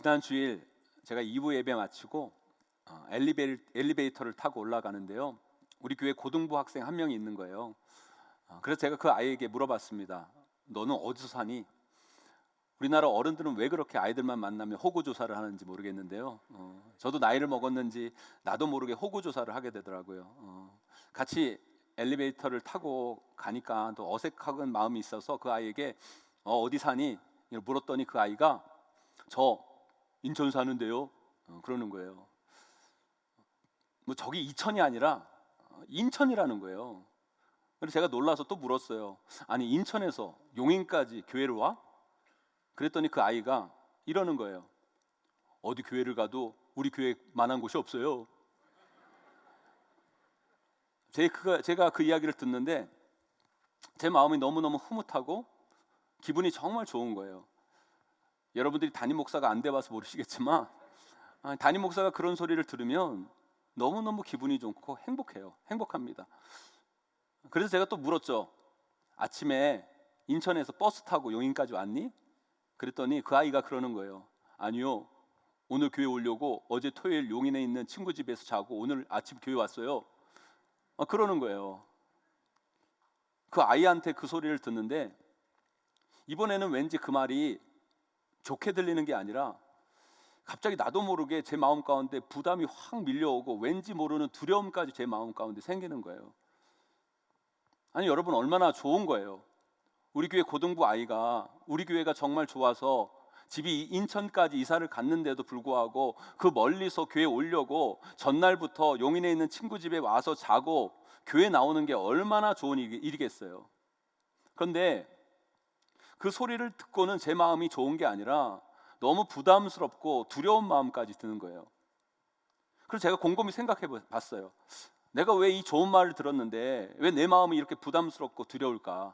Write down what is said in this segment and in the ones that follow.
지난 주일 제가 2부 예배 마치고 엘리베이터를 타고 올라가는데요. 우리 교회 고등부 학생 한 명이 있는 거예요. 그래서 제가 그 아이에게 물어봤습니다. 너는 어디서 사니? 우리나라 어른들은 왜 그렇게 아이들만 만나면 호구 조사를 하는지 모르겠는데요. 저도 나이를 먹었는지 나도 모르게 호구 조사를 하게 되더라고요. 같이 엘리베이터를 타고 가니까 또 어색한 마음이 있어서 그 아이에게 어디 사니? 물었더니 그 아이가 저 인천 사는데요. 그러는 거예요. 뭐 저기 이천이 아니라 인천이라는 거예요. 그래서 제가 놀라서 또 물었어요. 아니 인천에서 용인까지 교회를 와? 그랬더니 그 아이가 이러는 거예요. 어디 교회를 가도 우리 교회만한 곳이 없어요. 제가 그 이야기를 듣는데 제 마음이 너무너무 흐뭇하고 기분이 정말 좋은 거예요. 여러분들이 담임 목사가 안 돼봐서 모르시겠지만 담임 목사가 그런 소리를 들으면 너무너무 기분이 좋고 행복합니다. 그래서 제가 또 물었죠. 아침에 인천에서 버스 타고 용인까지 왔니? 그랬더니 그 아이가 그러는 거예요. 아니요, 오늘 교회 오려고 어제 토요일 용인에 있는 친구 집에서 자고 오늘 아침 교회 왔어요. 그러는 거예요. 그 아이한테 그 소리를 듣는데 이번에는 왠지 그 말이 좋게 들리는 게 아니라 갑자기 나도 모르게 제 마음 가운데 부담이 확 밀려오고 왠지 모르는 두려움까지 제 마음 가운데 생기는 거예요. 아니 여러분, 얼마나 좋은 거예요. 우리 교회 고등부 아이가 우리 교회가 정말 좋아서 집이 인천까지 이사를 갔는데도 불구하고 그 멀리서 교회 오려고 전날부터 용인에 있는 친구 집에 와서 자고 교회 나오는 게 얼마나 좋은 일이겠어요. 그런데 그 소리를 듣고는 제 마음이 좋은 게 아니라 너무 부담스럽고 두려운 마음까지 드는 거예요. 그래서 제가 곰곰이 생각해 봤어요. 내가 왜 이 좋은 말을 들었는데 왜 내 마음이 이렇게 부담스럽고 두려울까?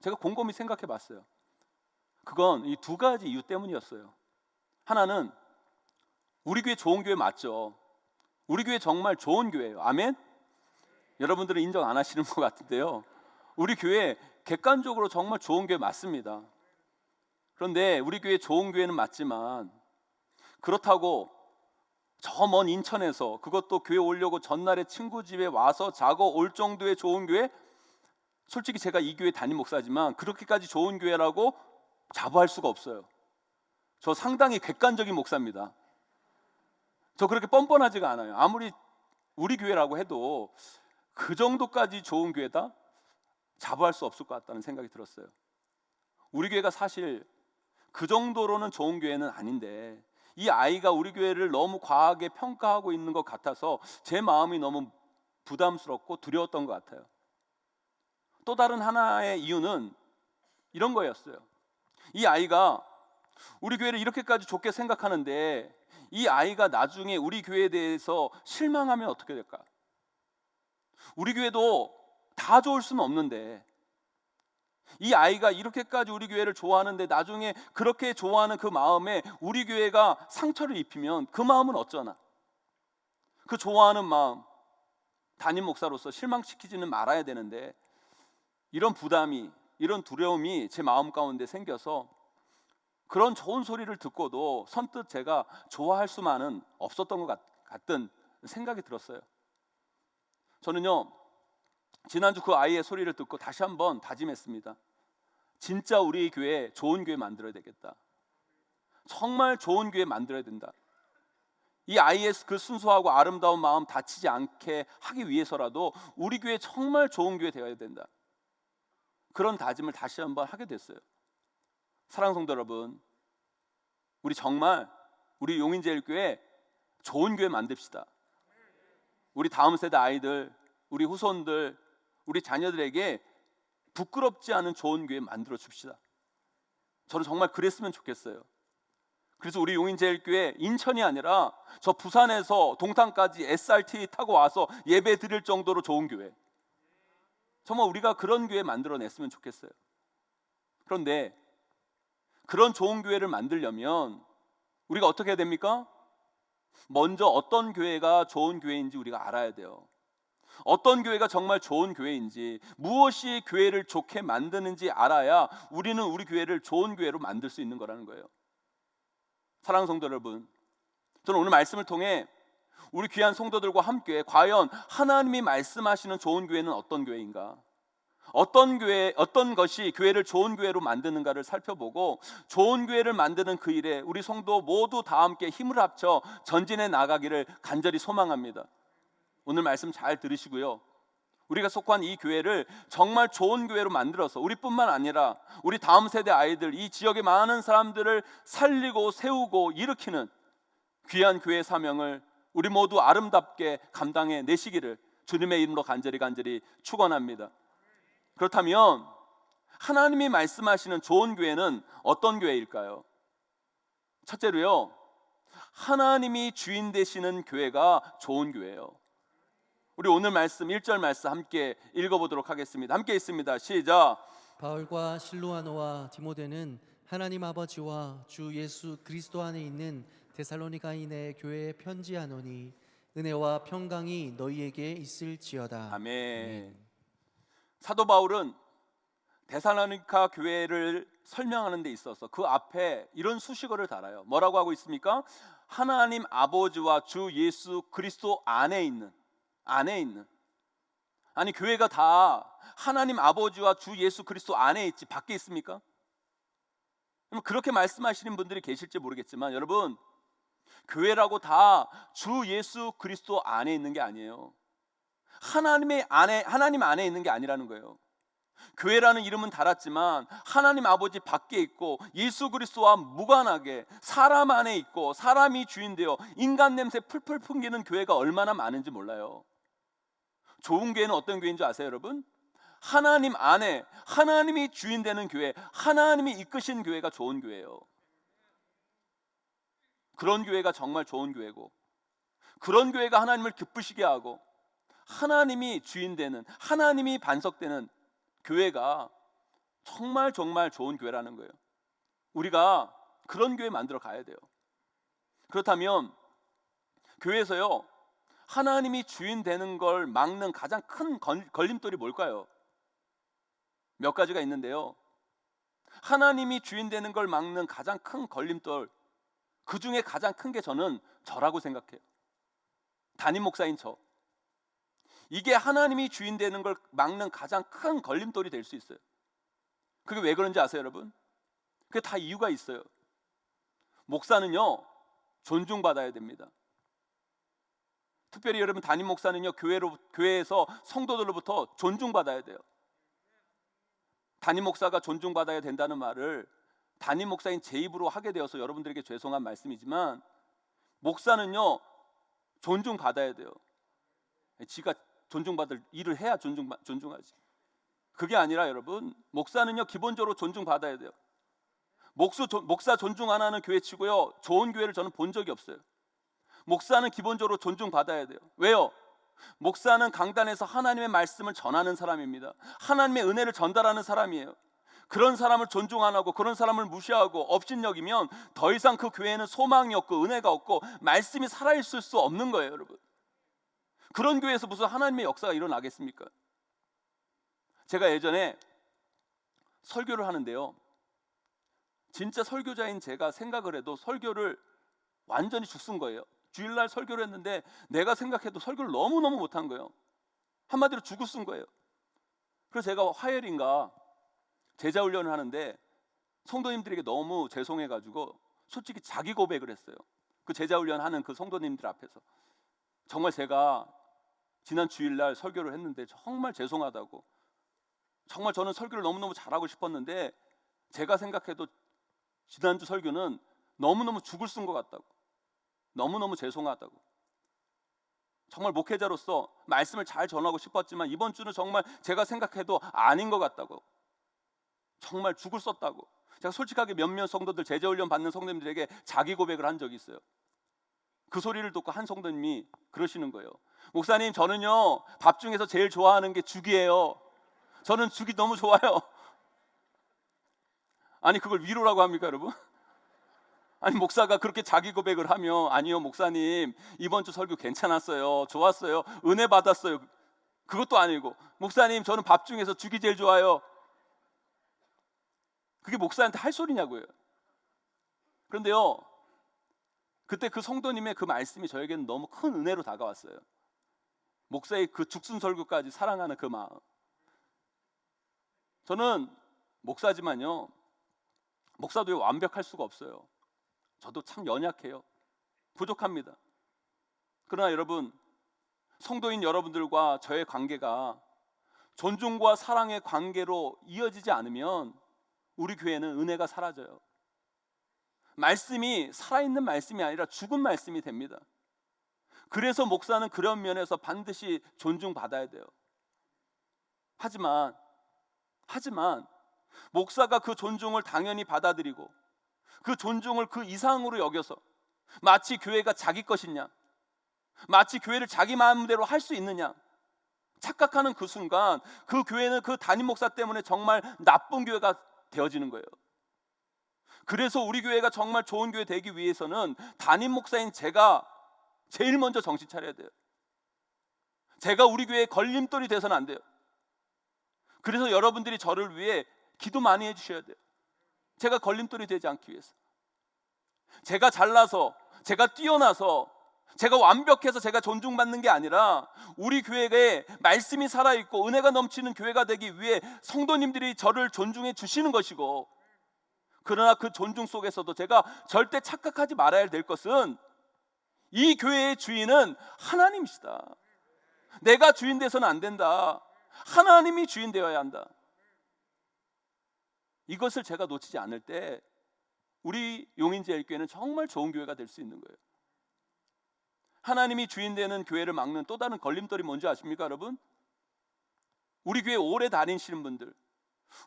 제가 곰곰이 생각해 봤어요. 그건 이 두 가지 이유 때문이었어요. 하나는 우리 교회 좋은 교회 맞죠. 우리 교회 정말 좋은 교회예요. 아멘? 여러분들은 인정 안 하시는 것 같은데요. 우리 교회 객관적으로 정말 좋은 교회 맞습니다. 그런데 우리 교회 좋은 교회는 맞지만 그렇다고 저 먼 인천에서 그것도 교회 오려고 전날에 친구 집에 와서 자고 올 정도의 좋은 교회? 솔직히 제가 이 교회 담임 목사지만 그렇게까지 좋은 교회라고 자부할 수가 없어요. 저 상당히 객관적인 목사입니다. 저 그렇게 뻔뻔하지가 않아요. 아무리 우리 교회라고 해도 그 정도까지 좋은 교회다? 자부할 수 없을 것 같다는 생각이 들었어요. 우리 교회가 사실 그 정도로는 좋은 교회는 아닌데 이 아이가 우리 교회를 너무 과하게 평가하고 있는 것 같아서 제 마음이 너무 부담스럽고 두려웠던 것 같아요. 또 다른 하나의 이유는 이런 거였어요. 이 아이가 우리 교회를 이렇게까지 좋게 생각하는데 이 아이가 나중에 우리 교회에 대해서 실망하면 어떻게 될까? 우리 교회도 다 좋을 수는 없는데 이 아이가 이렇게까지 우리 교회를 좋아하는데 나중에 그렇게 좋아하는 그 마음에 우리 교회가 상처를 입히면 그 마음은 어쩌나? 그 좋아하는 마음, 담임 목사로서 실망시키지는 말아야 되는데 이런 부담이, 이런 두려움이 제 마음 가운데 생겨서 그런 좋은 소리를 듣고도 선뜻 제가 좋아할 수만은 없었던 것 같은 생각이 들었어요. 저는요, 지난주 그 아이의 소리를 듣고 다시 한번 다짐했습니다. 진짜 우리 교회 좋은 교회 만들어야 되겠다. 정말 좋은 교회 만들어야 된다. 이 아이의 그 순수하고 아름다운 마음 다치지 않게 하기 위해서라도 우리 교회 정말 좋은 교회 되어야 된다. 그런 다짐을 다시 한번 하게 됐어요. 사랑하는 성도 여러분, 우리 정말 우리 용인제일교회 좋은 교회 만듭시다. 우리 다음 세대 아이들, 우리 후손들, 우리 자녀들에게 부끄럽지 않은 좋은 교회 만들어 줍시다. 저는 정말 그랬으면 좋겠어요. 그래서 우리 용인제일교회 인천이 아니라 저 부산에서 동탄까지 SRT 타고 와서 예배 드릴 정도로 좋은 교회, 정말 우리가 그런 교회 만들어냈으면 좋겠어요. 그런데 그런 좋은 교회를 만들려면 우리가 어떻게 해야 됩니까? 먼저 어떤 교회가 좋은 교회인지 우리가 알아야 돼요. 어떤 교회가 정말 좋은 교회인지, 무엇이 교회를 좋게 만드는지 알아야 우리는 우리 교회를 좋은 교회로 만들 수 있는 거라는 거예요. 사랑하는 성도 여러분, 저는 오늘 말씀을 통해 우리 귀한 성도들과 함께 과연 하나님이 말씀하시는 좋은 교회는 어떤 교회인가, 어떤 것이 교회를 좋은 교회로 만드는가를 살펴보고, 좋은 교회를 만드는 그 일에 우리 성도 모두 다 함께 힘을 합쳐 전진해 나가기를 간절히 소망합니다. 오늘 말씀 잘 들으시고요, 우리가 속한 이 교회를 정말 좋은 교회로 만들어서 우리뿐만 아니라 우리 다음 세대 아이들, 이 지역의 많은 사람들을 살리고 세우고 일으키는 귀한 교회 사명을 우리 모두 아름답게 감당해 내시기를 주님의 이름으로 간절히 축원합니다. 그렇다면 하나님이 말씀하시는 좋은 교회는 어떤 교회일까요? 첫째로요, 하나님이 주인 되시는 교회가 좋은 교회예요. 우리 오늘 말씀 1절 말씀 함께 읽어보도록 하겠습니다. 함께 있습니다. 시작. 바울과 실로아노와 디모데는 하나님 아버지와 주 예수 그리스도 안에 있는 데살로니가인의 교회에 편지하노니 은혜와 평강이 너희에게 있을지어다. 아멘. 사도 바울은 데살로니가 교회를 설명하는 데 있어서 그 앞에 이런 수식어를 달아요. 뭐라고 하고 있습니까? 하나님 아버지와 주 예수 그리스도 안에 있는. 아니, 교회가 다 하나님 아버지와 주 예수 그리스도 안에 있지 밖에 있습니까? 그렇게 말씀하시는 분들이 계실지 모르겠지만, 여러분, 교회라고 다 주 예수 그리스도 안에 있는 게 아니에요. 하나님 안에 있는 게 아니라는 거예요. 교회라는 이름은 달았지만 하나님 아버지 밖에 있고 예수 그리스도와 무관하게 사람 안에 있고 사람이 주인 되어 인간 냄새 풀풀 풍기는 교회가 얼마나 많은지 몰라요. 좋은 교회는 어떤 교회인 줄 아세요, 여러분? 하나님 안에 하나님이 주인 되는 교회, 하나님이 이끄신 교회가 좋은 교회예요. 그런 교회가 정말 좋은 교회고, 그런 교회가 하나님을 기쁘시게 하고 하나님이 주인 되는, 하나님이 반석되는 교회가 정말 좋은 교회라는 거예요. 우리가 그런 교회 만들어 가야 돼요. 그렇다면 교회에서요, 하나님이 주인 되는 걸 막는 가장 큰 걸림돌이 뭘까요? 몇 가지가 있는데요, 하나님이 주인 되는 걸 막는 가장 큰 걸림돌, 그 중에 가장 큰 게 저라고 생각해요. 담임 목사인 저. 이게 하나님이 주인 되는 걸 막는 가장 큰 걸림돌이 될 수 있어요. 그게 왜 그런지 아세요, 여러분? 그게 다 이유가 있어요. 목사는요, 존중받아야 됩니다. 특별히 여러분, 담임 목사는요, 교회에서 성도들로부터 존중받아야 돼요. 담임 목사가 존중받아야 된다는 말을 담임 목사인 제 입으로 하게 되어서 여러분들에게 죄송한 말씀이지만, 목사는요, 존중받아야 돼요. 지가 존중받을 일을 해야 존중하지. 그게 아니라 여러분, 목사는요, 기본적으로 존중받아야 돼요. 목사 존중 안 하는 교회 치고요, 좋은 교회를 저는 본 적이 없어요. 목사는 기본적으로 존중받아야 돼요. 왜요? 목사는 강단에서 하나님의 말씀을 전하는 사람입니다. 하나님의 은혜를 전달하는 사람이에요. 그런 사람을 존중 안 하고 그런 사람을 무시하고 업신여기면 더 이상 그 교회에는 소망이 없고 은혜가 없고 말씀이 살아있을 수 없는 거예요, 여러분. 그런 교회에서 무슨 하나님의 역사가 일어나겠습니까? 제가 예전에 설교를 하는데요, 진짜 설교자인 제가 생각을 해도 설교를 완전히 죽순 거예요. 주일날 설교를 했는데 내가 생각해도 설교를 너무너무 못한 거예요. 한마디로 죽을 쓴 거예요. 그래서 제가 화요일인가 제자훈련을 하는데 성도님들에게 너무 죄송해가지고 솔직히 자기 고백을 했어요. 그 제자훈련 하는 그 성도님들 앞에서 정말 제가 지난 주일날 설교를 했는데 정말 죄송하다고, 정말 저는 설교를 너무너무 잘하고 싶었는데 제가 생각해도 지난주 설교는 너무너무 죽을 쓴 것 같다고, 너무너무 죄송하다고, 정말 목회자로서 말씀을 잘 전하고 싶었지만 이번 주는 정말 제가 생각해도 아닌 것 같다고, 정말 죽을 썼다고 제가 솔직하게 몇몇 성도들, 제자훈련 받는 성도님들에게 자기 고백을 한 적이 있어요. 그 소리를 듣고 한 성도님이 그러시는 거예요. 목사님, 저는요 밥 중에서 제일 좋아하는 게 죽이에요. 저는 죽이 너무 좋아요. 아니, 그걸 위로라고 합니까, 여러분? 아니, 목사가 그렇게 자기 고백을 하면, 아니요 목사님, 이번 주 설교 괜찮았어요, 좋았어요, 은혜 받았어요, 그것도 아니고, 목사님, 저는 밥 중에서 죽이 제일 좋아요. 그게 목사한테 할 소리냐고요. 그런데요, 그때 그 성도님의 그 말씀이 저에게는 너무 큰 은혜로 다가왔어요. 목사의 그 죽순 설교까지 사랑하는 그 마음. 저는 목사지만요, 목사도 완벽할 수가 없어요. 저도 참 연약해요. 부족합니다. 그러나 여러분, 성도인 여러분들과 저의 관계가 존중과 사랑의 관계로 이어지지 않으면 우리 교회는 은혜가 사라져요. 말씀이 살아있는 말씀이 아니라 죽은 말씀이 됩니다. 그래서 목사는 그런 면에서 반드시 존중받아야 돼요. 하지만 목사가 그 존중을 당연히 받아들이고 그 존중을 그 이상으로 여겨서 마치 교회가 자기 것이냐, 마치 교회를 자기 마음대로 할 수 있느냐 착각하는 그 순간 그 교회는 그 담임 목사 때문에 정말 나쁜 교회가 되어지는 거예요. 그래서 우리 교회가 정말 좋은 교회 되기 위해서는 담임 목사인 제가 제일 먼저 정신 차려야 돼요. 제가 우리 교회에 걸림돌이 돼서는 안 돼요. 그래서 여러분들이 저를 위해 기도 많이 해주셔야 돼요. 제가 걸림돌이 되지 않기 위해서. 제가 잘나서, 제가 뛰어나서, 제가 완벽해서 제가 존중받는 게 아니라 우리 교회에 말씀이 살아있고 은혜가 넘치는 교회가 되기 위해 성도님들이 저를 존중해 주시는 것이고, 그러나 그 존중 속에서도 제가 절대 착각하지 말아야 될 것은 이 교회의 주인은 하나님이시다. 내가 주인 돼서는 안 된다. 하나님이 주인 되어야 한다. 이것을 제가 놓치지 않을 때 우리 용인제일교회는 정말 좋은 교회가 될 수 있는 거예요. 하나님이 주인 되는 교회를 막는 또 다른 걸림돌이 뭔지 아십니까, 여러분? 우리 교회 오래 다니시는 분들,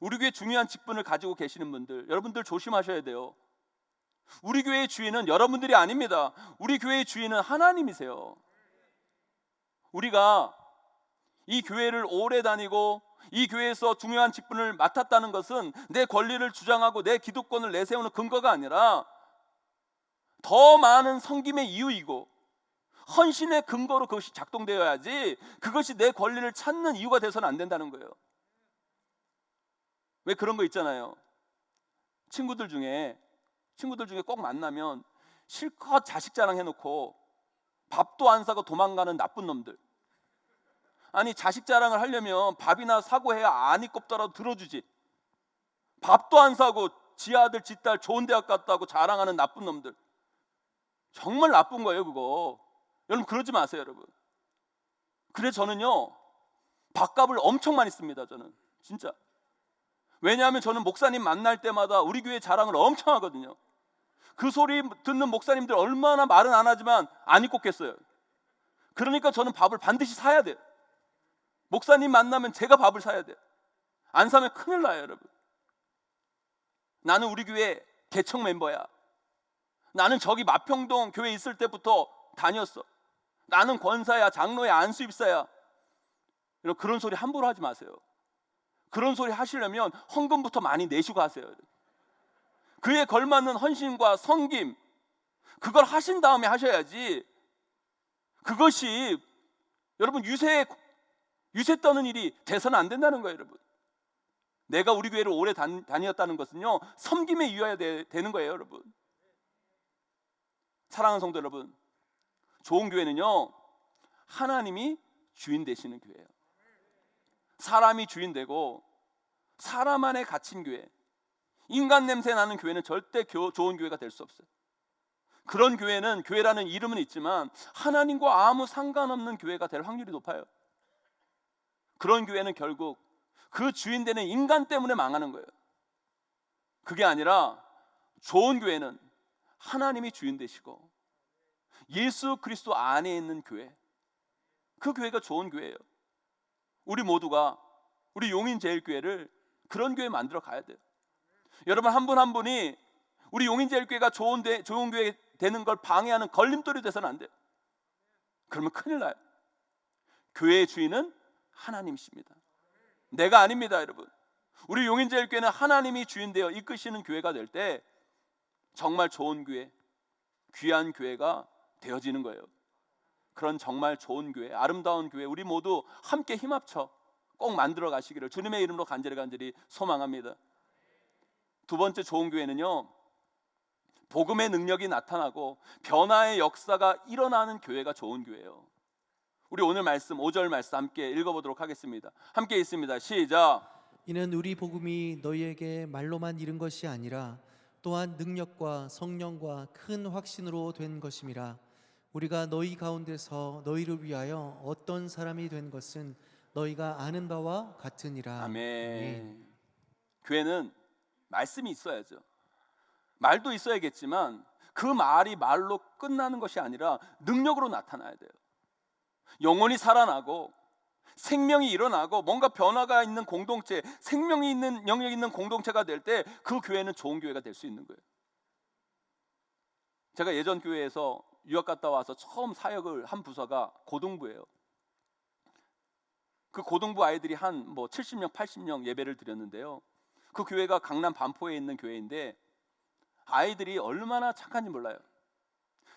우리 교회 중요한 직분을 가지고 계시는 분들, 여러분들 조심하셔야 돼요. 우리 교회의 주인은 여러분들이 아닙니다. 우리 교회의 주인은 하나님이세요. 우리가 이 교회를 오래 다니고 이 교회에서 중요한 직분을 맡았다는 것은 내 권리를 주장하고 내 기득권을 내세우는 근거가 아니라 더 많은 섬김의 이유이고 헌신의 근거로 그것이 작동되어야지 그것이 내 권리를 찾는 이유가 돼서는 안 된다는 거예요. 왜 그런 거 있잖아요. 친구들 중에 꼭 만나면 실컷 자식 자랑해놓고 밥도 안 사고 도망가는 나쁜 놈들. 아니, 자식 자랑을 하려면 밥이나 사고 해야 안이 꼽더라도 들어주지. 밥도 안 사고 지 아들 지 딸 좋은 대학 갔다고 자랑하는 나쁜 놈들. 정말 나쁜 거예요, 그거. 여러분 그러지 마세요, 여러분. 그래서 저는요, 밥값을 엄청 많이 씁니다. 저는 진짜. 왜냐하면 저는 목사님 만날 때마다 우리 교회 자랑을 엄청 하거든요. 그 소리 듣는 목사님들 얼마나 말은 안 하지만 안이 꼽겠어요. 그러니까 저는 밥을 반드시 사야 돼요. 목사님 만나면 제가 밥을 사야 돼요. 안 사면 큰일 나요, 여러분. 나는 우리 교회 개척 멤버야. 나는 저기 마평동 교회 있을 때부터 다녔어. 나는 권사야, 장로야, 안수입사야. 그런 소리 함부로 하지 마세요. 그런 소리 하시려면 헌금부터 많이 내시고 하세요. 그에 걸맞는 헌신과 섬김, 그걸 하신 다음에 하셔야지. 그것이 여러분 유세 떠는 일이 돼서는 안 된다는 거예요, 여러분. 내가 우리 교회를 오래 다녔다는 것은요, 섬김에 이어야 되는 거예요, 여러분. 사랑하는 성도 여러분, 좋은 교회는요, 하나님이 주인 되시는 교회예요. 사람이 주인 되고 사람 안에 갇힌 교회, 인간 냄새 나는 교회는 절대 좋은 교회가 될 수 없어요. 그런 교회는, 교회라는 이름은 있지만 하나님과 아무 상관없는 교회가 될 확률이 높아요. 그런 교회는 결국 그 주인 되는 인간 때문에 망하는 거예요. 그게 아니라 좋은 교회는 하나님이 주인 되시고 예수 그리스도 안에 있는 교회, 그 교회가 좋은 교회예요. 우리 모두가 우리 용인제일교회를 그런 교회 만들어 가야 돼요. 여러분 한 분 한 분이 우리 용인제일교회가 좋은 교회 되는 걸 방해하는 걸림돌이 돼서는 안 돼요. 그러면 큰일 나요. 교회의 주인은 하나님이십니다. 내가 아닙니다, 여러분. 우리 용인제일교회는 하나님이 주인 되어 이끄시는 교회가 될 때 정말 좋은 교회, 귀한 교회가 되어지는 거예요. 그런 정말 좋은 교회, 아름다운 교회, 우리 모두 함께 힘합쳐 꼭 만들어 가시기를 주님의 이름으로 간절히 소망합니다. 두 번째 좋은 교회는요, 복음의 능력이 나타나고 변화의 역사가 일어나는 교회가 좋은 교회예요. 우리 오늘 말씀 5절 말씀 함께 읽어보도록 하겠습니다. 함께 있습니다. 시작. 이는 우리 복음이 너희에게 말로만 이른 것이 아니라 또한 능력과 성령과 큰 확신으로 된 것임이라. 우리가 너희 가운데서 너희를 위하여 어떤 사람이 된 것은 너희가 아는 바와 같으니라. 아멘. 교회는 말씀이 있어야죠. 말도 있어야겠지만 그 말이 말로 끝나는 것이 아니라 능력으로 나타나야 돼요. 영혼이 살아나고 생명이 일어나고 뭔가 변화가 있는 공동체, 생명이 있는 영역이 있는 공동체가 될 때 그 교회는 좋은 교회가 될 수 있는 거예요. 제가 예전 교회에서 유학 갔다 와서 처음 사역을 한 부서가 고등부예요. 그 고등부 아이들이 한 70명, 80명 예배를 드렸는데요. 그 교회가 강남 반포에 있는 교회인데 아이들이 얼마나 착한지 몰라요.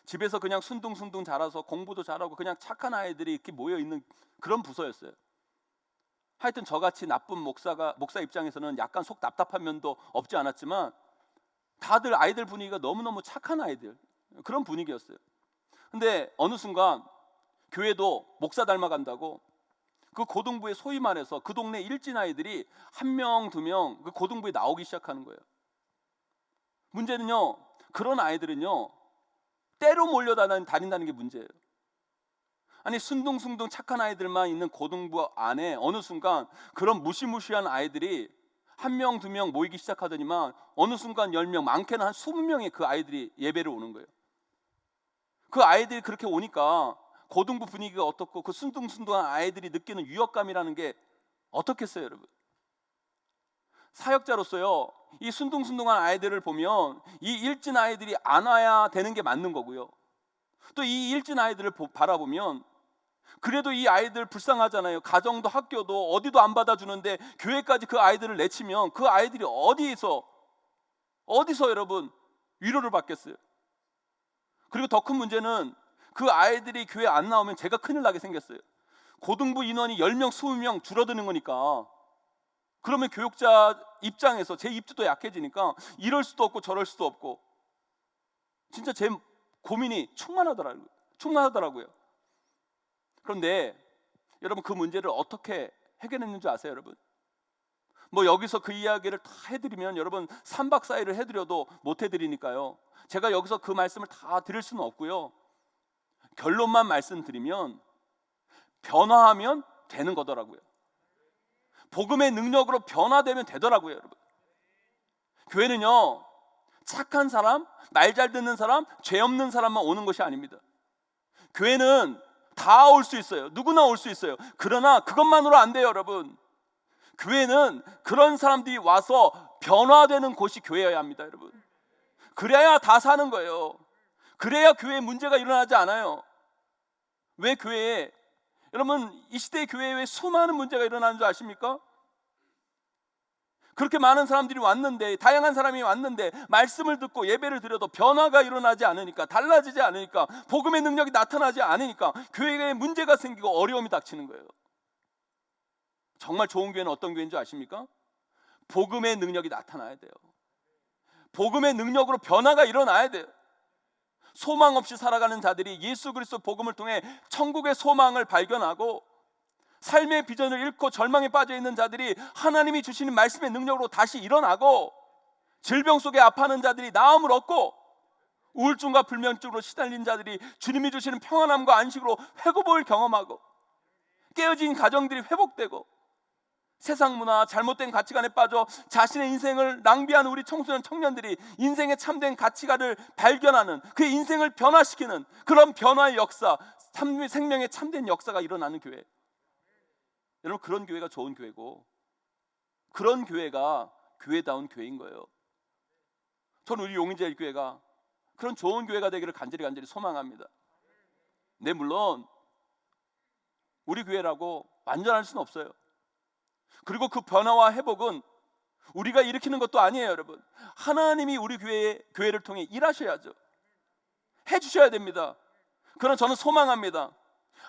집에서 그냥 순둥순둥 자라서 공부도 잘하고 그냥 착한 아이들이 이렇게 모여 있는 그런 부서였어요. 하여튼 저같이 나쁜 목사 입장에서는 약간 속 답답한 면도 없지 않았지만 다들 아이들 분위기가 너무너무 착한 아이들, 그런 분위기였어요. 근데 어느 순간 교회도 목사 닮아간다고 그 고등부에 소위 말해서 그 동네 일진 아이들이 한 명, 두 명 그 고등부에 나오기 시작하는 거예요. 문제는요, 그런 아이들은요 때로 몰려다닌다는 게 문제예요. 아니 순둥순둥 착한 아이들만 있는 고등부 안에 어느 순간 그런 무시무시한 아이들이 한 명, 두 명 모이기 시작하더니만 어느 순간 10명, 많게는 한 20명의 그 아이들이 예배를 오는 거예요. 그 아이들이 그렇게 오니까 고등부 분위기가 어떻고 그 순둥순둥한 아이들이 느끼는 위협감이라는 게 어떻겠어요, 여러분? 사역자로서요, 이 순둥순둥한 아이들을 보면 이 일진 아이들이 안 와야 되는 게 맞는 거고요. 또 이 일진 아이들을 바라보면 그래도 이 아이들 불쌍하잖아요. 가정도 학교도 어디도 안 받아주는데 교회까지 그 아이들을 내치면 그 아이들이 어디서 여러분 위로를 받겠어요? 그리고 더 큰 문제는 그 아이들이 교회 안 나오면 제가 큰일 나게 생겼어요. 고등부 인원이 10명, 20명 줄어드는 거니까. 그러면 교육자 입장에서 제 입지도 약해지니까 이럴 수도 없고 저럴 수도 없고 진짜 제 고민이 충만하더라고요. 그런데 여러분 그 문제를 어떻게 해결했는지 아세요, 여러분? 여기서 그 이야기를 다 해드리면 여러분 3박 4일을 해드려도 못 해드리니까요. 제가 여기서 그 말씀을 다 드릴 수는 없고요. 결론만 말씀드리면 변화하면 되는 거더라고요. 복음의 능력으로 변화되면 되더라고요, 여러분. 교회는요, 착한 사람, 말 잘 듣는 사람, 죄 없는 사람만 오는 것이 아닙니다. 교회는 다 올 수 있어요. 누구나 올 수 있어요. 그러나 그것만으로 안 돼요, 여러분. 교회는 그런 사람들이 와서 변화되는 곳이 교회여야 합니다, 여러분. 그래야 다 사는 거예요. 그래야 교회에 문제가 일어나지 않아요. 왜 교회에, 여러분 이 시대의 교회에 왜 수많은 문제가 일어나는 줄 아십니까? 그렇게 많은 사람들이 왔는데, 다양한 사람이 왔는데 말씀을 듣고 예배를 드려도 변화가 일어나지 않으니까, 달라지지 않으니까, 복음의 능력이 나타나지 않으니까 교회에 문제가 생기고 어려움이 닥치는 거예요. 정말 좋은 교회는 어떤 교회인 줄 아십니까? 복음의 능력이 나타나야 돼요. 복음의 능력으로 변화가 일어나야 돼요. 소망 없이 살아가는 자들이 예수 그리스도 복음을 통해 천국의 소망을 발견하고 삶의 비전을 잃고 절망에 빠져 있는 자들이 하나님이 주시는 말씀의 능력으로 다시 일어나고, 질병 속에 아파하는 자들이 나음을 얻고, 우울증과 불면증으로 시달린 자들이 주님이 주시는 평안함과 안식으로 회복을 경험하고, 깨어진 가정들이 회복되고, 세상 문화, 잘못된 가치관에 빠져 자신의 인생을 낭비하는 우리 청소년 청년들이 인생의 참된 가치관을 발견하는, 그 인생을 변화시키는 그런 변화의 역사, 생명의 참된 역사가 일어나는 교회. 여러분 그런 교회가 좋은 교회고, 그런 교회가 교회다운 교회인 거예요. 저는 우리 용인제일교회가 그런 좋은 교회가 되기를 간절히 소망합니다. 네, 물론 우리 교회라고 완전할 수는 없어요. 그리고 그 변화와 회복은 우리가 일으키는 것도 아니에요, 여러분. 하나님이 우리 교회를 통해 일하셔야죠. 해주셔야 됩니다. 그러나 저는 소망합니다.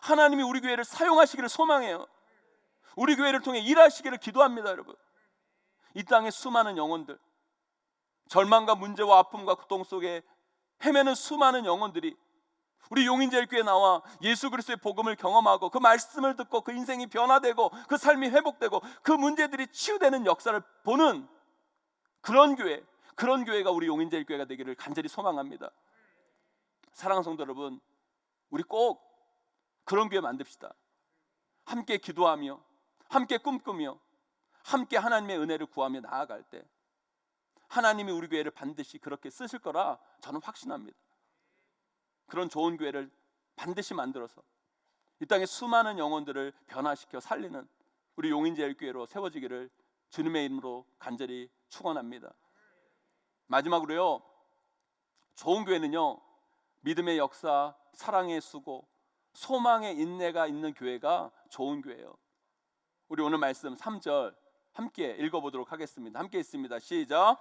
하나님이 우리 교회를 사용하시기를 소망해요. 우리 교회를 통해 일하시기를 기도합니다, 여러분. 이 땅의 수많은 영혼들, 절망과 문제와 아픔과 고통 속에 헤매는 수많은 영혼들이 우리 용인제일교회에 나와 예수 그리스도의 복음을 경험하고 그 말씀을 듣고 그 인생이 변화되고 그 삶이 회복되고 그 문제들이 치유되는 역사를 보는 그런 교회, 그런 교회가 우리 용인제일교회가 되기를 간절히 소망합니다. 사랑하는 성도 여러분, 우리 꼭 그런 교회 만듭시다. 함께 기도하며 함께 꿈꾸며 함께 하나님의 은혜를 구하며 나아갈 때 하나님이 우리 교회를 반드시 그렇게 쓰실 거라 저는 확신합니다. 그런 좋은 교회를 반드시 만들어서 이 땅에 수많은 영혼들을 변화시켜 살리는 우리 용인제일교회로 세워지기를 주님의 이름으로 간절히 축원합니다. 마지막으로요, 좋은 교회는요, 믿음의 역사, 사랑의 수고, 소망의 인내가 있는 교회가 좋은 교회예요. 우리 오늘 말씀 3절 함께 읽어보도록 하겠습니다. 함께 있습니다. 시작.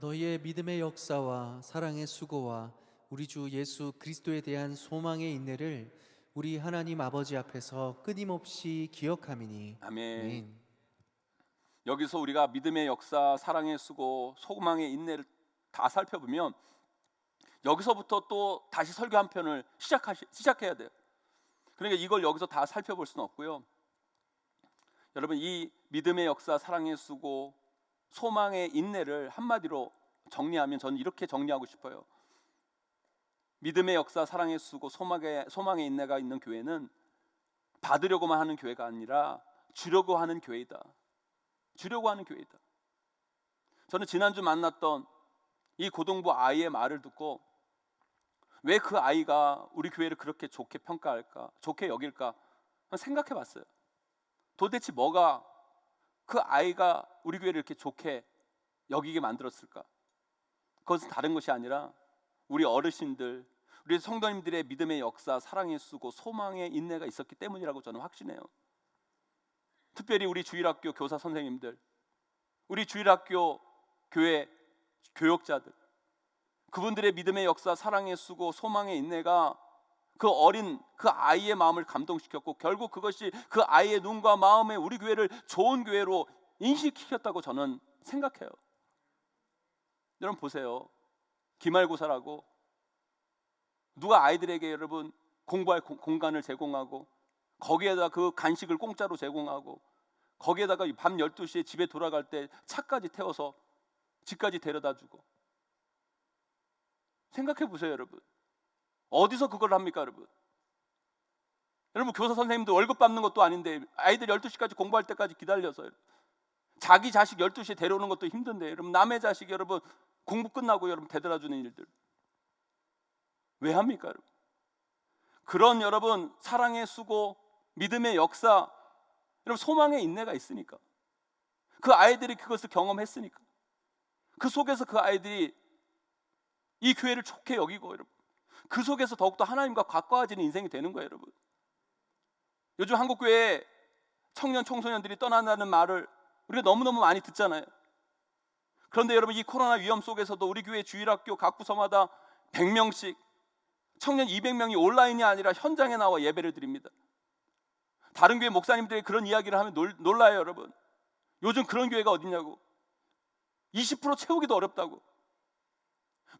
너희의 믿음의 역사와 사랑의 수고와 우리 주 예수 그리스도에 대한 소망의 인내를 우리 하나님 아버지 앞에서 끊임없이 기억함이니. 아멘. 아멘. 여기서 우리가 믿음의 역사, 사랑의 수고, 소망의 인내를 다 살펴보면 여기서부터 또 다시 설교 한 편을 시작해야 돼요. 그러니까 이걸 여기서 다 살펴볼 수는 없고요. 여러분, 이 믿음의 역사, 사랑의 수고, 소망의 인내를 한마디로 정리하면 저는 이렇게 정리하고 싶어요. 믿음의 역사, 사랑의 수고, 소망의 인내가 있는 교회는 받으려고만 하는 교회가 아니라 주려고 하는 교회이다. 주려고 하는 교회이다. 저는 지난주 만났던 이 고등부 아이의 말을 듣고 왜 그 아이가 우리 교회를 그렇게 좋게 평가할까, 좋게 여길까 생각해 봤어요. 도대체 뭐가 그 아이가 우리 교회를 이렇게 좋게 여기게 만들었을까? 그것은 다른 것이 아니라 우리 어르신들, 우리 성도님들의 믿음의 역사, 사랑의 수고, 소망의 인내가 있었기 때문이라고 저는 확신해요. 특별히 우리 주일학교 교사 선생님들, 우리 주일학교 교회 교역자들, 그분들의 믿음의 역사, 사랑의 수고, 소망의 인내가 그 어린 그 아이의 마음을 감동시켰고 결국 그것이 그 아이의 눈과 마음에 우리 교회를 좋은 교회로 인식시켰다고 저는 생각해요. 여러분 보세요. 기말고사라고 누가 아이들에게 여러분 공부할 공간을 제공하고 거기에다 그 간식을 공짜로 제공하고 거기에다가 밤 12시에 집에 돌아갈 때 차까지 태워서 집까지 데려다주고, 생각해 보세요 여러분. 어디서 그걸 합니까 여러분? 여러분 교사 선생님도 월급 받는 것도 아닌데 아이들 12시까지 공부할 때까지 기다려서 자기 자식 12시에 데려오는 것도 힘든데 여러분 남의 자식 여러분 공부 끝나고 여러분 데려다주는 일들 왜 합니까 여러분? 그런 여러분 사랑의 수고, 믿음의 역사, 여러분 소망의 인내가 있으니까, 그 아이들이 그것을 경험했으니까, 그 속에서 그 아이들이 이 교회를 좋게 여기고 여러분 그 속에서 더욱더 하나님과 가까워지는 인생이 되는 거예요 여러분. 요즘 한국교회 청년 청소년들이 떠난다는 말을 우리가 너무너무 많이 듣잖아요. 그런데 여러분 이 코로나 위험 속에서도 우리 교회 주일학교 각 부서마다 100명씩 청년 200명이 온라인이 아니라 현장에 나와 예배를 드립니다. 다른 교회 목사님들이 그런 이야기를 하면 놀라요 여러분. 요즘 그런 교회가 어딨냐고. 20% 채우기도 어렵다고.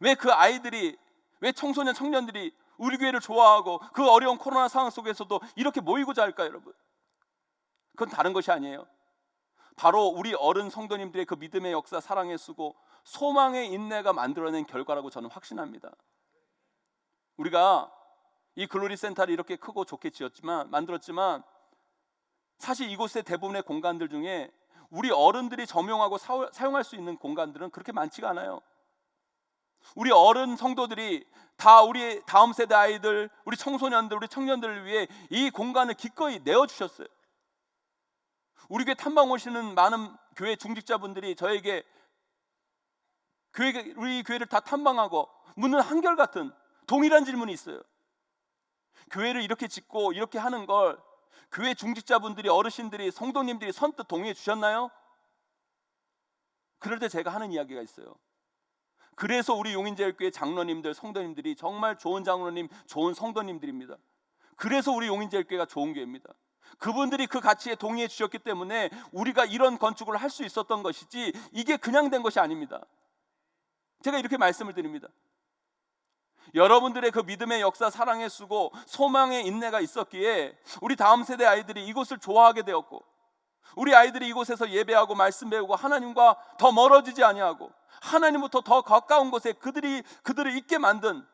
왜 그 아이들이, 왜 청소년 청년들이 우리 교회를 좋아하고 그 어려운 코로나 상황 속에서도 이렇게 모이고자 할까요 여러분? 그건 다른 것이 아니에요. 바로 우리 어른 성도님들의 그 믿음의 역사, 사랑의 수고, 소망의 인내가 만들어낸 결과라고 저는 확신합니다. 우리가 이 글로리 센터를 이렇게 크고 좋게 만들었지만 사실 이곳의 대부분의 공간들 중에 우리 어른들이 점용하고 사용할 수 있는 공간들은 그렇게 많지가 않아요. 우리 어른 성도들이 다 우리 다음 세대 아이들, 우리 청소년들, 우리 청년들을 위해 이 공간을 기꺼이 내어주셨어요. 우리 교회 탐방 오시는 많은 교회 중직자분들이 저에게 우리 교회를 다 탐방하고 묻는 한결같은 동일한 질문이 있어요. 교회를 이렇게 짓고 이렇게 하는 걸 교회 중직자분들이, 어르신들이, 성도님들이 선뜻 동의해 주셨나요? 그럴 때 제가 하는 이야기가 있어요. 그래서 우리 용인제일교회 장로님들, 성도님들이 정말 좋은 장로님, 좋은 성도님들입니다. 그래서 우리 용인제일교회가 좋은 교회입니다. 그분들이 그 가치에 동의해 주셨기 때문에 우리가 이런 건축을 할 수 있었던 것이지 이게 그냥 된 것이 아닙니다. 제가 이렇게 말씀을 드립니다. 여러분들의 그 믿음의 역사, 사랑의 수고, 소망의 인내가 있었기에 우리 다음 세대 아이들이 이곳을 좋아하게 되었고, 우리 아이들이 이곳에서 예배하고 말씀 배우고 하나님과 더 멀어지지 아니하고 하나님부터 더 가까운 곳에 그들을 있게 만든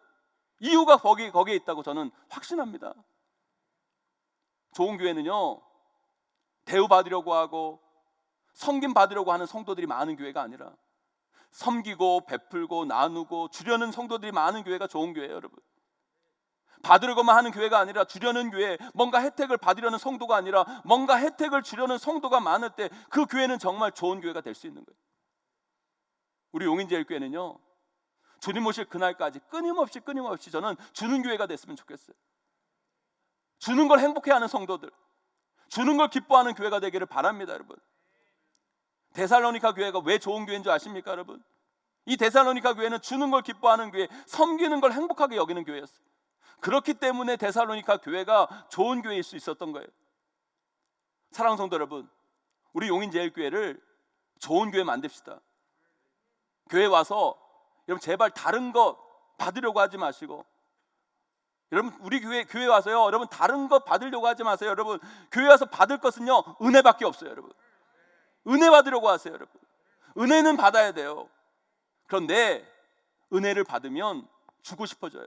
이유가 거기에 있다고 저는 확신합니다. 좋은 교회는요, 대우받으려고 하고 섬김 받으려고 하는 성도들이 많은 교회가 아니라 섬기고 베풀고 나누고 주려는 성도들이 많은 교회가 좋은 교회예요, 여러분. 받으려고만 하는 교회가 아니라 주려는 교회, 뭔가 혜택을 받으려는 성도가 아니라 뭔가 혜택을 주려는 성도가 많을 때 그 교회는 정말 좋은 교회가 될 수 있는 거예요. 우리 용인제일교회는요, 주님 오실 그날까지 끊임없이 저는 주는 교회가 됐으면 좋겠어요. 주는 걸 행복해하는 성도들, 주는 걸 기뻐하는 교회가 되기를 바랍니다, 여러분. 데살로니가 교회가 왜 좋은 교회인 줄 아십니까, 여러분? 이 데살로니가 교회는 주는 걸 기뻐하는 교회, 섬기는 걸 행복하게 여기는 교회였어요. 그렇기 때문에 데살로니가 교회가 좋은 교회일 수 있었던 거예요. 사랑하는 성도 여러분, 우리 용인제일교회를 좋은 교회 만듭시다. 교회 와서 여러분 제발 다른 것 받으려고 하지 마시고, 여러분 우리 교회 와서요, 여러분 다른 것 받으려고 하지 마세요. 여러분 교회 와서 받을 것은요 은혜밖에 없어요. 여러분 은혜 받으려고 하세요. 여러분 은혜는 받아야 돼요. 그런데 은혜를 받으면 주고 싶어져요.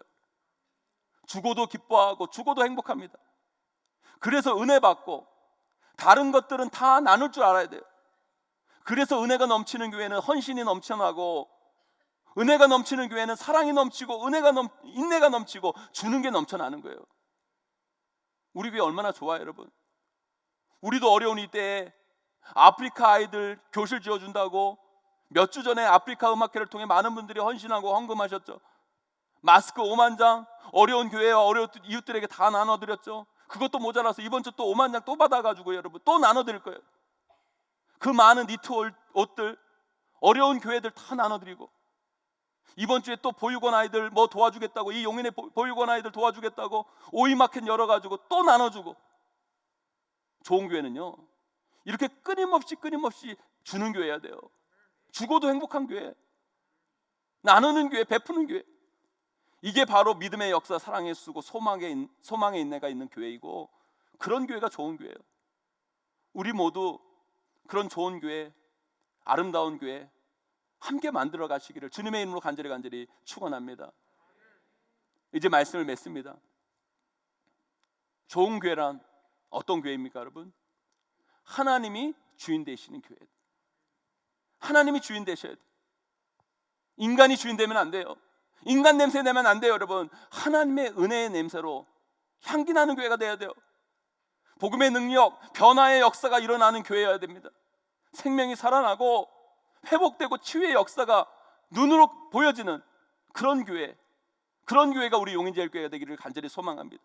주고도 기뻐하고 주고도 행복합니다. 그래서 은혜 받고 다른 것들은 다 나눌 줄 알아야 돼요. 그래서 은혜가 넘치는 교회는 헌신이 넘쳐나고, 은혜가 넘치는 교회는 사랑이 넘치고, 인내가 넘치고 주는 게 넘쳐나는 거예요. 우리 교회 얼마나 좋아요, 여러분. 우리도 어려운 이때에 아프리카 아이들 교실 지어준다고 몇 주 전에 아프리카 음악회를 통해 많은 분들이 헌신하고 헌금하셨죠. 마스크 5만 장 어려운 교회와 어려운 이웃들에게 다 나눠드렸죠. 그것도 모자라서 이번 주 또 5만 장 또 받아가지고 여러분 또 나눠드릴 거예요. 그 많은 니트 옷들 어려운 교회들 다 나눠드리고, 이번 주에 또 보육원 아이들 뭐 도와주겠다고, 이 용인의 보육원 아이들 도와주겠다고 오이마켓 열어가지고 또 나눠주고. 좋은 교회는요 이렇게 끊임없이 주는 교회여야 돼요. 주고도 행복한 교회, 나누는 교회, 베푸는 교회. 이게 바로 믿음의 역사, 사랑의 수고, 소망의 인내가 있는 교회이고, 그런 교회가 좋은 교회예요. 우리 모두 그런 좋은 교회, 아름다운 교회 함께 만들어 가시기를 주님의 이름으로 간절히 축원합니다. 이제 말씀을 맺습니다. 좋은 교회란 어떤 교회입니까, 여러분? 하나님이 주인 되시는 교회. 하나님이 주인 되셔야 돼요. 인간이 주인 되면 안 돼요. 인간 냄새 내면 안 돼요, 여러분. 하나님의 은혜의 냄새로 향기 나는 교회가 돼야 돼요. 복음의 능력, 변화의 역사가 일어나는 교회여야 됩니다. 생명이 살아나고 회복되고 치유의 역사가 눈으로 보여지는 그런 교회가 우리 용인제일교회가 되기를 간절히 소망합니다.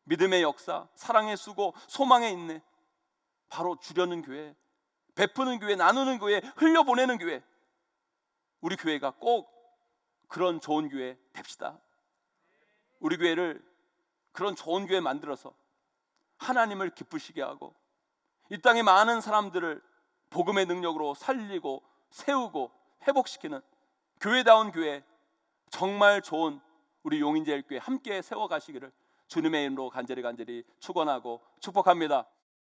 믿음의 역사, 사랑의 수고, 소망의 인내, 바로 주려는 교회, 베푸는 교회, 나누는 교회, 흘려보내는 교회. 우리 교회가 꼭 그런 좋은 교회 됩시다. 우리 교회를 그런 좋은 교회 만들어서 하나님을 기쁘시게 하고, 이 땅의 많은 사람들을 복음의 능력으로 살리고 세우고 회복시키는 교회다운 교회, 정말 좋은 우리 용인제일교회 함께 세워가시기를 주님의 이름으로 간절히 축원하고 축복합니다.